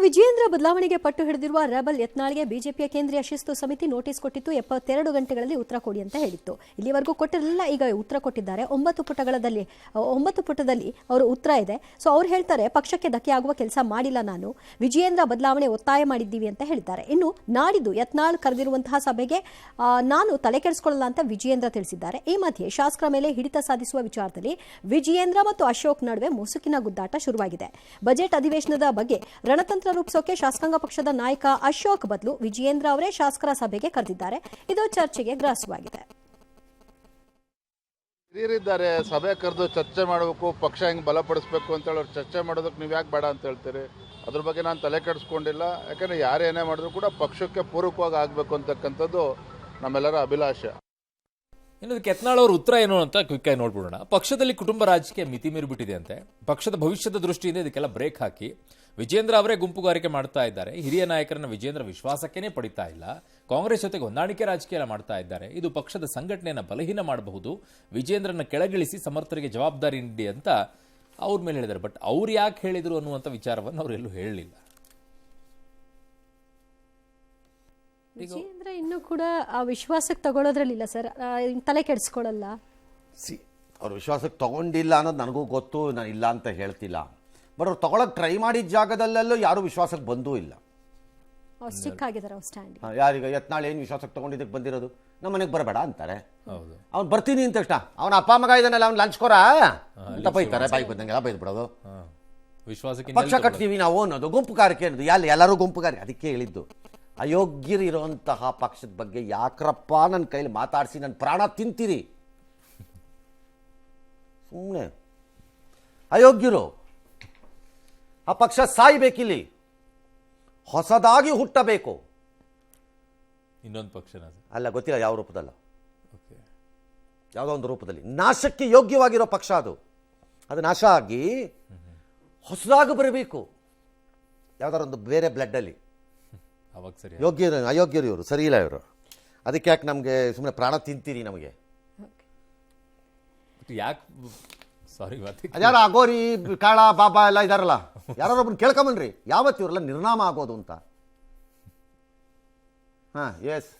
ವಿಜಯೇಂದ್ರ ಬದಲಾವಣೆಗೆ ಪಟ್ಟು ಹಿಡಿದಿರುವ ರೆಬಲ್ ಯತ್ನಾಳ್ಗೆ ಬಿಜೆಪಿಯ ಕೇಂದ್ರೀಯ ಶಿಸ್ತು ಸಮಿತಿ ನೋಟಿಸ್ ಕೊಟ್ಟಿತ್ತು. 72 ಗಂಟೆಗಳಲ್ಲಿ ಉತ್ತರ ಕೊಡಿ ಅಂತ ಹೇಳಿತ್ತು. ಇಲ್ಲಿವರೆಗೂ ಕೊಟ್ಟಿರಲಿಲ್ಲ, ಈಗ ಉತ್ತರ ಕೊಟ್ಟಿದ್ದಾರೆ. 9 ಪುಟದಲ್ಲಿ ಅವರು ಉತ್ತರ ಇದೆ. ಸೊ ಅವ್ರು ಹೇಳ್ತಾರೆ, ಪಕ್ಷಕ್ಕೆ ಧಕ್ಕೆ ಆಗುವ ಕೆಲಸ ಮಾಡಿಲ್ಲ, ನಾನು ವಿಜಯೇಂದ್ರ ಬದಲಾವಣೆ ಒತ್ತಾಯ ಮಾಡಿದ್ದೀವಿ ಅಂತ ಹೇಳಿದ್ದಾರೆ. ಇನ್ನು ನಾಡಿದ್ದು ಯತ್ನಾಳ್ ಕರೆದಿರುವಂತಹ ಸಭೆಗೆ ನಾನು ತಲೆ ಕೆಡಿಸಿಕೊಳ್ಳಲ್ಲ ಅಂತ ವಿಜಯೇಂದ್ರ ತಿಳಿಸಿದ್ದಾರೆ. ಈ ಮಧ್ಯೆ ಶಾಸಕರ ಮೇಲೆ ಹಿಡಿತ ಸಾಧಿಸುವ ವಿಚಾರದಲ್ಲಿ ವಿಜಯೇಂದ್ರ ಮತ್ತು ಅಶೋಕ್ ನಡುವೆ ಮುಸುಕಿನ ಗುದ್ದಾಟ ಶುರುವಾಗಿದೆ. ಬಜೆಟ್ ಅಧಿವೇಶನದ ಬಗ್ಗೆ ರಣತಂತ್ರ ರೂಪಿಸೋಕೆ ಶಾಸಕಾಂಗ ಪಕ್ಷದ ನಾಯಕ ಅಶೋಕ್ ಬದಲು ವಿಜಯೇಂದ್ರ ಅವರೇ ಶಾಸಕರ ಸಭೆಗೆ ಕರೆದಿದ್ದಾರೆ. ಇದು ಚರ್ಚೆಗೆ ಗ್ರಾಸವಾಗಿದೆ. ಹಿರಿಯರಿದ್ದಾರೆ, ಸಭೆ ಕರೆದು ಚರ್ಚೆ ಮಾಡಬೇಕು, ಪಕ್ಷ ಹೆಂಗೆ ಬಲಪಡಿಸಬೇಕು ಅಂತ ಹೇಳಿ ಚರ್ಚೆ ಮಾಡೋದಕ್ಕೆ ನೀವು ಯಾಕೆ ಬೇಡ ಅಂತ ಹೇಳ್ತೀರಿ? ಅದ್ರ ಬಗ್ಗೆ ನಾನು ತಲೆ ಕೆಡಿಸ್ಕೊಂಡಿಲ್ಲ. ಯಾಕಂದರೆ ಯಾರೇನೇ ಮಾಡಿದ್ರು ಕೂಡ ಪಕ್ಷಕ್ಕೆ ಪೂರಕವಾಗಿ ಆಗಬೇಕು ಅಂತಕ್ಕಂಥದ್ದು ನಮ್ಮೆಲ್ಲರ ಅಭಿಲಾಷೆ. ಇನ್ನು ಯತ್ನಾಳ್ ಅವ್ರ ಉತ್ತರ ಏನು ಅಂತ ಕ್ವಿಕ್ ಆಗಿ ನೋಡ್ಬಿಡೋಣ. ಪಕ್ಷದಲ್ಲಿ ಕುಟುಂಬ ರಾಜಕೀಯ ಮಿತಿ ಮೀರಿಬಿಟ್ಟಿದೆ ಅಂತೆ. ಪಕ್ಷದ ಭವಿಷ್ಯದ ದೃಷ್ಟಿಯಿಂದ ಇದಕ್ಕೆಲ್ಲ ಬ್ರೇಕ್ ಹಾಕಿ ವಿಜೇಂದ್ರ ಅವರೇ ಗುಂಪುಗಾರಿಕೆ ಮಾಡ್ತಾ ಇದ್ದಾರೆ. ಹಿರಿಯ ನಾಯಕರನ್ನ ವಿಜೇಂದ್ರ ವಿಶ್ವಾಸಕ್ಕೇನೆ ಪಡಿತಾ ಇಲ್ಲ. ಕಾಂಗ್ರೆಸ್ ಜೊತೆಗೆ ಹೊಂದಾಣಿಕೆ ರಾಜಕೀಯ ಮಾಡ್ತಾ ಇದ್ದಾರೆ. ಇದು ಪಕ್ಷದ ಸಂಘಟನೆಯನ್ನು ಬಲಹೀನ ಮಾಡಬಹುದು. ವಿಜೇಂದ್ರನ ಕೆಳಗಿಳಿಸಿ ಸಮರ್ಥರಿಗೆ ಜವಾಬ್ದಾರಿ ನೀಡಿ ಅಂತ ಅವ್ರ ಮೇಲೆ ಹೇಳಿದ್ದಾರೆ. ಬಟ್ ಅವ್ರು ಯಾಕೆ ಹೇಳಿದ್ರು ಅನ್ನುವಂಥ ವಿಚಾರವನ್ನು ಅವರೆಲ್ಲೂ ಹೇಳಲಿಲ್ಲ. ವಿಜಯೇಂದ್ರ ಇನ್ನೂ ಕೂಡ ವಿಶ್ವಾಸಕ್ಕೆ ತಗೊಳ್ಳೋದ್ರಲ್ಲಿಲ್ಲ ಸರ್, ತಲೆ ಕೆಡಿಸ್ಕೊಳ್ಳಲ್ಲ. ಅವ್ರು ವಿಶ್ವಾಸಕ್ಕೆ ತಗೊಂಡಿಲ್ಲ ಅನ್ನೋದು ನನಗೂ ಗೊತ್ತು, ನಾನು ಇಲ್ಲ ಅಂತ ಹೇಳ್ತಿಲ್ಲ. ಬಟ್ ಅವ್ರು ತಗೊಳಕ್ ಟ್ರೈ ಮಾಡಿದ ಜಾಗದಲ್ಲೆಲ್ಲೂ ಯಾರು ವಿಶ್ವಾಸಕ್ಕೆ ಬಂದೂ ಇಲ್ಲ. ಸ್ಟಿಕ್ ಆಗಿದ್ದಾರೆ ಸ್ಟ್ಯಾಂಡ್. ಯಾರೀಗ ಯತ್ನಾಳ್ ಏನು ವಿಶ್ವಾಸಕ್ಕೆ ತಗೊಂಡಿದ್ದಕ್ಕೆ ಬಂದಿರೋದು? ನಮ್ಮ ಮನೆಗೆ ಬರಬೇಡ ಅಂತಾರೆ. ಅವ್ನು ಬರ್ತೀನಿ ಅಂತ ತಕ್ಷಣ ಅವನ ಅಪ್ಪ ಮಗ ಇದನ್ನೆಲ್ಲ ಅವ್ನು ಲಂಚ್ಕೋರ ಅಂತ ಬೈತಾರೆ. ಬಾಯಿ ಬಂದಂಗೆಲ್ಲ ಬೈದ್ ಬಿಡೋದು. ವಿಶ್ವಾಸಕ್ಕೆ ಪಕ್ಷ ಕಟ್ತೀವಿ ನಾವು ಅನ್ನೋದು ಗುಂಪುಗಾರಿಕೆ ಅನ್ನೋದು. ಎಲ್ಲರೂ ಗುಂಪುಗಾರಿಕೆ. ಅದಕ್ಕೆ ಹೇಳಿದ್ದು, ಅಯೋಗ್ಯರಿರುವಂತಹ ಪಕ್ಷದ ಬಗ್ಗೆ ಯಾಕ್ರಪ್ಪ ನನ್ನ ಕೈಲಿ ಮಾತಾಡಿಸಿ ನನ್ನ ಪ್ರಾಣ ತಿಂತೀರಿ? ಸುಮ್ಮನೆ ಅಯೋಗ್ಯರು. ಆ ಪಕ್ಷ ಸಾಯ್ಬೇಕಿಲ್ಲಿ, ಹೊಸದಾಗಿ ಹುಟ್ಟಬೇಕು. ಇನ್ನೊಂದು ಪಕ್ಷನ ಅಲ್ಲ, ಗೊತ್ತಿಲ್ಲ ಯಾವ ರೂಪದಲ್ಲ, ಯಾವುದೋ ಒಂದು ರೂಪದಲ್ಲಿ ನಾಶಕ್ಕೆ ಯೋಗ್ಯವಾಗಿರೋ ಪಕ್ಷ ಅದು. ಅದು ನಾಶ ಆಗಿ ಹೊಸದಾಗಿ ಬರಬೇಕು, ಯಾವ್ದಾರ ಒಂದು ಬೇರೆ ಬ್ಲಡ್ಡಲ್ಲಿ. ಅಯೋಗ್ಯರು ಇವರು, ಸರಿ ಇಲ್ಲ ಇವರು. ಅದಕ್ಕೆ ಯಾಕೆ ನಮಗೆ ಸುಮ್ಮನೆ ಪ್ರಾಣ ತಿಂತೀರಿ? ನಮಗೆ ಯಾಕೆ ಸಾರಿ ಯಾರು ಅಗೋರಿ ಕಾಳ ಬಾಬಾ ಎಲ್ಲ ಇದಾರಲ್ಲ, ಯಾರೊಬ್ಬನ ಕೇಳ್ಕೊಂಬನ್ರಿ ಯಾವತ್ತು ಇವರೆಲ್ಲ ನಿರ್ನಾಮ ಆಗೋದು ಅಂತ. ಎಸ್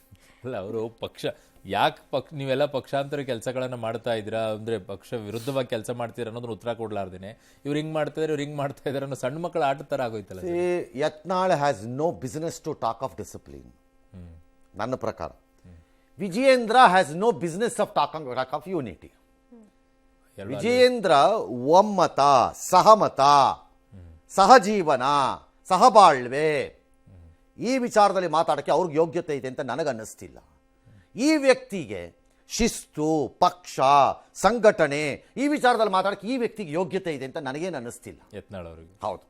ಅಲ್ಲ, ಅವರು ಪಕ್ಷ ಯಾಕೆ ನೀವೆಲ್ಲ ಪಕ್ಷಾಂತರ ಕೆಲಸಗಳನ್ನ ಮಾಡ್ತಾ ಇದ್ದೀರಾ ಅಂದ್ರೆ ಪಕ್ಷ ವಿರುದ್ಧವಾಗಿ ಕೆಲಸ ಮಾಡ್ತೀರಾ ಅನ್ನೋದನ್ನ ಉತ್ತರ ಕೊಡ್ಲಾರ್ದೇನೆ ಇವ್ರು ಹಿಂಗ್ ಮಾಡ್ತಾ ಇದ್ದಾರೆ, ಇವ್ರು ಹಿಂಗ್ ಮಾಡ್ತಾ ಇದ್ದಾರೆ ಅನ್ನೋ ಸಣ್ಣ ಮಕ್ಕಳ ಆಟ ತರ ಆಗೋಯ್ತಲ್ಲ. Yatnal has no business to talk of discipline. ನನ್ನ ಪ್ರಕಾರ Vijayendra has no business of talk of unity. Vijayendra ಒಮ್ಮತ, ಸಹಮತ, ಸಹಜೀವನ, ಸಹಬಾಳ್ವೆ ಈ ವಿಚಾರದಲ್ಲಿ ಮಾತಾಡೋಕ್ಕೆ ಅವ್ರಿಗೆ ಯೋಗ್ಯತೆ ಇದೆ ಅಂತ ನನಗನ್ನಿಸ್ತಿಲ್ಲ. ಈ ವ್ಯಕ್ತಿಗೆ ಶಿಸ್ತು, ಪಕ್ಷ, ಸಂಘಟನೆ ಈ ವಿಚಾರದಲ್ಲಿ ಮಾತಾಡೋಕ್ಕೆ ಈ ವ್ಯಕ್ತಿಗೆ ಯೋಗ್ಯತೆ ಇದೆ ಅಂತ ನನಗೇನು ಅನ್ನಿಸ್ತಿಲ್ಲ. ಯತ್ನಾಳ್ ಅವರಿಗೆ ಹೌದು.